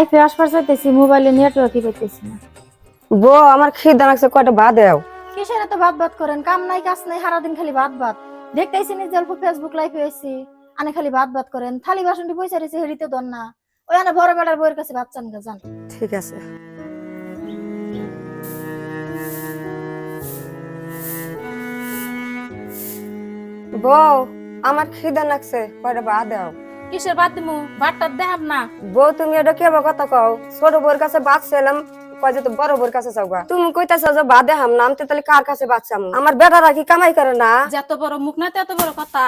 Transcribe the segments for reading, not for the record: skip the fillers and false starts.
লাইফে আসবার চাইতেছি, মোবাইলে নেটওয়ার্কই পাইতেছি না। বো আমার খিদা লাগছে, কয়টা ভাত দাও। কিসের এত ভাত ভাত করেন? কাম নাই কাজ নাই, সারাদিন খালি ভাত ভাত। দেখতেছি নিজে অল্প ফেসবুক লাইভে আইছি, আনে খালি ভাত ভাত করেন। থালি বাসনটি পয়সা রয়েছে, হেরিতে দন না। ওই আনে বড় বেড়ার বইয়ের কাছে ভাত চান গা, যান। ঠিক আছে। বউ আমার খিদা লাগছে, কয়টা ভাত দাও। কিসের ভাত দিমু? ভাতটা দেখাম না। বউ তুমি এটা কেবা কথা কও? ছোট বউর কাছে ভাত চাইলাম, কয় যে তো বড় বউর কাছে চাওগা। তুমি কইতাছ যে ভাত দেখাম না, আমি তাহলে কার কাছে ভাত চামু? আমার বেটারা কি কামাই করে না? যত বড় মুখ না তত বড় কথা।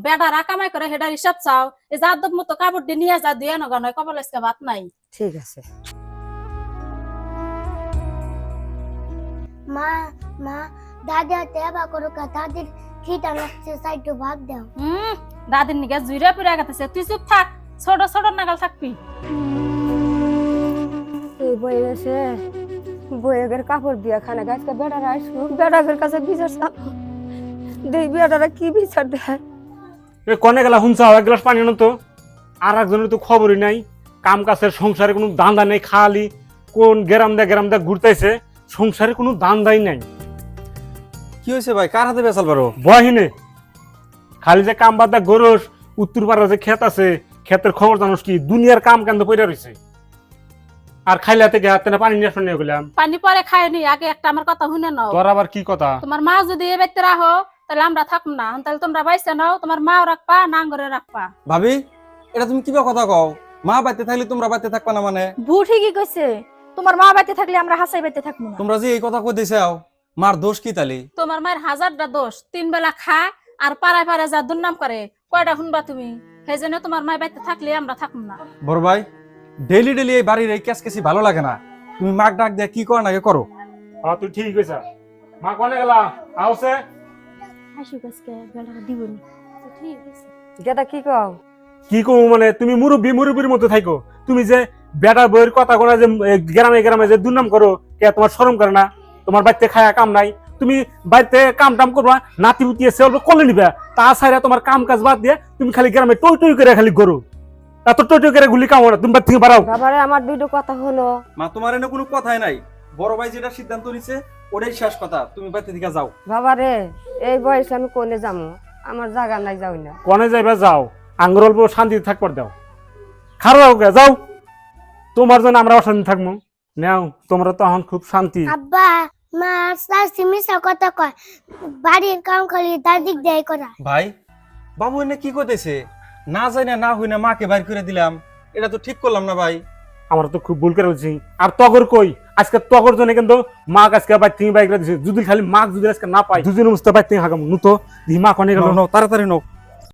বেডারা কামাই করে হেডার হিসাব চাও। এই যাদব মতো কাপড় দিয়ে নিয়ে যা দিয়ে নগা নয়, কপাল আজকে ভাত নাই। ঠিক আছে। মা মা দাদি হাতে এবার করো কা, দাদির খিদা লাগছে, সাইডে ভাত দাও। দাদির নিকে জুইরা পুরা গেছে, তুই চুপ থাক। ছোট ছোট নাগাল থাকবি। এই বই এসে বইয়ের কাপড় দিয়া খানা গাছকে বেটারা আসবো, বেটাদের কাছে বিচার চাবো। দেই বেটারা কি বিচার দেয়। এ কনে গেলা হুনছাও, এক গ্লাস পানি আনো তো। আর একজনের তো খবরই নাই, কাম কাজের সংসারে কোনো দান্দা নেই, খালি কোন গ্রাম দা ঘুরতেছে, সংসারে কোনো দান্দাই নাই। কি হয়েছে ভাই, কার হাতে বেসাল পারো? বহিনে খালি যে কাম বাদা গরস, উত্তর পাড়া যে ক্ষেত আছে, ক্ষেতের খবর জানোস কি? দুনিয়ার কাম কেন্দ্র পড়ে রয়েছে। আর খাইলা থেকে হাতে না পানি নিয়ে শুনে গেলাম। পানি পরে খায়নি, আগে একটা আমার কথা শুনে নাও। তোর আবার কি কথা? তোমার মা যদি এ বাড়িতে রাখো, তাহলে আমরা থাকবো না। তাহলে তোমরা বাইসে নাও, তোমার মাও রাখবা, নাঙ্গরে রাখবা। ভাবি, এটা তুমি কিবা কথা কও? মা বাইতে থাকলে তোমরা বাইতে থাকবা না মানে? বু ঠিকই কইছে, তোমার মা বাইতে থাকলে আমরা হাসাই বাইতে থাকবো না। তোমরা যে এই কথা কই দিছাও, মার দোষ কি তালি? তোমার মায়ের হাজারটা দোষ। 3 বেলা খায় আর পাড়ায় পাড়ায় যা দুর্নাম করে, কয়টা শুনবা তুমি? সেই জন্য তোমার মায়ের বাড়িতে থাকলে আমরা থাকবো না। বড় ভাই, ডেইলি ডেইলি এই বাড়ির এই কেসকেসি ভালো লাগে না। তুমি মাক ডাক দিয়ে কি কর নাকি করো। হ্যাঁ তুই ঠিক কইছ। মা কনে গেলা? আওছে হাসু গাছকে বেলাটা দিবনি। ঠিক আছে। গেটা কি কও? কি কম মানে, তুমি মুরব্বীর মতো থাকো। তুমি যে বেটা বইয়ের কথা কোনা যে গ্রামে গ্রামে যে দুর্নাম করো, কে তোমার শরম করে না? তোমার বাড়িতে খায়া কাম নাই, তুমি বাড়িতে কাম টাম করবা, নাতি পুতি এসে অল্প কোলে নিবা। তা ছাড়া তোমার কাম কাজ বাদ দিয়ে তুমি খালি গ্রামে টই টই করে খালি করো। এত টই টই করে গুলি কাম না, তুমি বাড়ি থেকে বাড়াও। বাবারে আমার দুটো কথা হলো। মা তোমার এনে কোনো কথাই নাই। বড় ভাই যেটা সিদ্ধান্ত নিছে ওটাই শেষ কথা। তুমি বাইতে থেকে যাও। বাবারে এই বয়সে আমি কোনে যাবো? আমার জায়গা নাই, যাই না। কনে যাইবা যাও, আঙ্গুর অল্প শান্তিতে থাকবার দাও। খারাপ যাও, তোমার জন্য আমরা অশান্তি থাকবো। নাও, তোমরা তো এখন খুব শান্তি। আব্বা মা সাসি মিশা কথা কয়, বাড়ির কাম খালি দাদিক দেয় করা। ভাই, বাবু এনে কি কইতেছে? না যাই না হই না মাকে বাইর করে দিলাম, এটা তো ঠিক করলাম না ভাই। আমরা তো খুব ভুল করে বলছি। আর তগর কই? আজকে তগর জন্য কিন্তু মাক আজকে বাইর থেকে বাইক দিছে। যদি খালি মাক যদি আজকে না পাই, দুজনের মুস্তা বাইর থেকে হাগাম নুতো মা কনে গেল। তাড়াতাড়ি নাও।